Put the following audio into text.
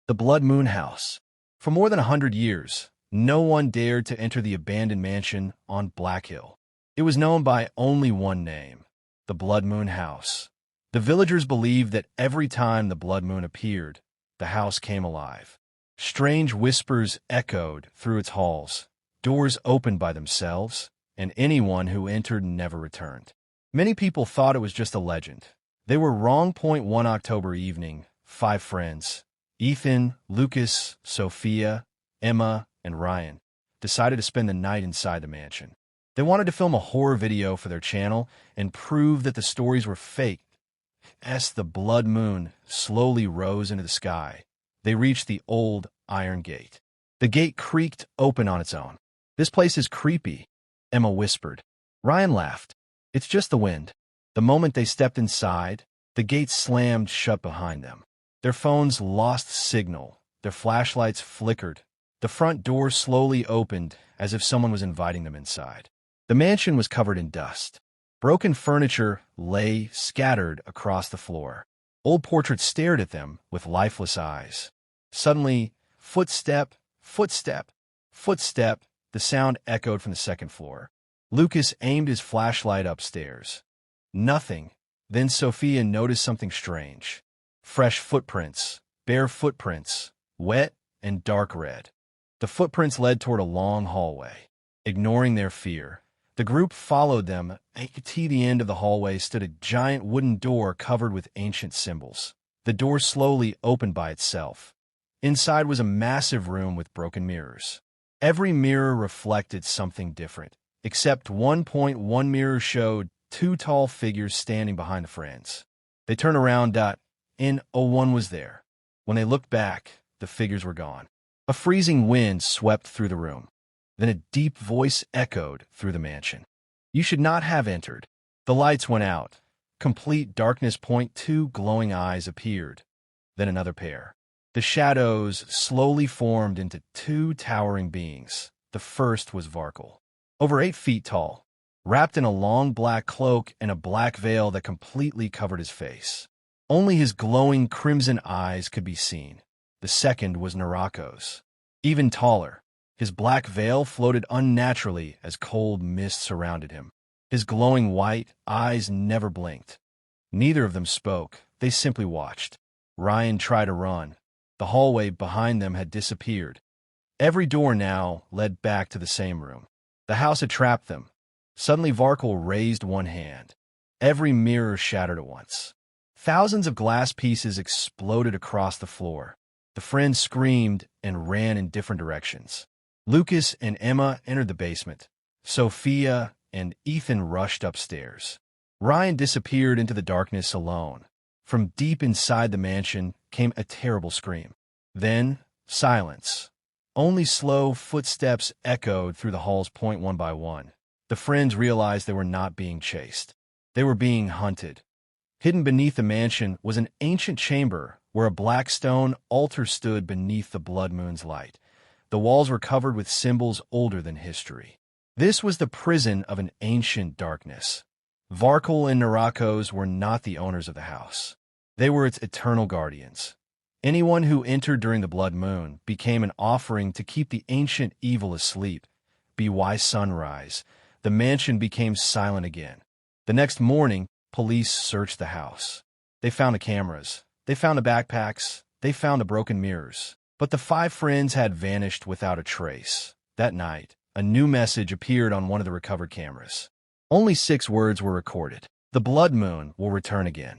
The Blood Moon House. For more than 100 years, no one dared to enter the abandoned mansion on Black Hill. It was known by only one name, the Blood Moon House. The villagers believed that every time the blood moon appeared, the house came alive. Strange whispers echoed through its halls, doors opened by themselves, and anyone who entered never returned. Many people thought it was just a legend. They were wrong. One October evening, 5 friends, Ethan, Lucas, Sophia, Emma, and Ryan, decided to spend the night inside the mansion. They wanted to film a horror video for their channel and prove that the stories were fake. As the blood moon slowly rose into the sky, they reached the old iron gate. The gate creaked open on its own. "This place is creepy," Emma whispered. Ryan laughed. "It's just the wind." The moment they stepped inside, the gate slammed shut behind them. Their phones lost signal. Their flashlights flickered. The front door slowly opened as if someone was inviting them inside. The mansion was covered in dust. Broken furniture lay scattered across the floor. Old portraits stared at them with lifeless eyes. Suddenly, footstep, footstep, footstep, the sound echoed from the second floor. Lucas aimed his flashlight upstairs. Nothing. Then Sophia noticed something strange. Fresh footprints, bare footprints, wet and dark red. The footprints led toward a long hallway. Ignoring their fear, the group followed them. At the end of the hallway stood a giant wooden door covered with ancient symbols. The door slowly opened by itself. Inside was a massive room with broken mirrors. Every mirror reflected something different, except one mirror showed 2 tall figures standing behind the friends. They turned around. One was there. When they looked back, the figures were gone. A freezing wind swept through the room. Then a deep voice echoed through the mansion. "You should not have entered." The lights went out. Complete darkness. 2 glowing eyes appeared. Then another pair. The shadows slowly formed into 2 towering beings. The first was Varkle, over 8 feet tall, wrapped in a long black cloak and a black veil that completely covered his face. Only his glowing crimson eyes could be seen. The second was Narakos, even taller. His black veil floated unnaturally as cold mist surrounded him. His glowing white eyes never blinked. Neither of them spoke. They simply watched. Ryan tried to run. The hallway behind them had disappeared. Every door now led back to the same room. The house had trapped them. Suddenly Varkle raised one hand. Every mirror shattered at once. Thousands of glass pieces exploded across the floor. The friends screamed and ran in different directions. Lucas and Emma entered the basement. Sophia and Ethan rushed upstairs. Ryan disappeared into the darkness alone. From deep inside the mansion came a terrible scream. Then, silence. Only slow footsteps echoed through the halls. One by one. The friends realized they were not being chased. They were being hunted. Hidden beneath the mansion was an ancient chamber where a black stone altar stood beneath the blood moon's light. The walls were covered with symbols older than history. This was the prison of an ancient darkness. Varkle and Narakos were not the owners of the house. They were its eternal guardians. Anyone who entered during the blood moon became an offering to keep the ancient evil asleep. By sunrise, the mansion became silent again. The next morning, police searched the house. They found the cameras. They found the backpacks. They found the broken mirrors. But the 5 friends had vanished without a trace. That night, a new message appeared on one of the recovered cameras. Only 6 words were recorded. "The blood moon will return again."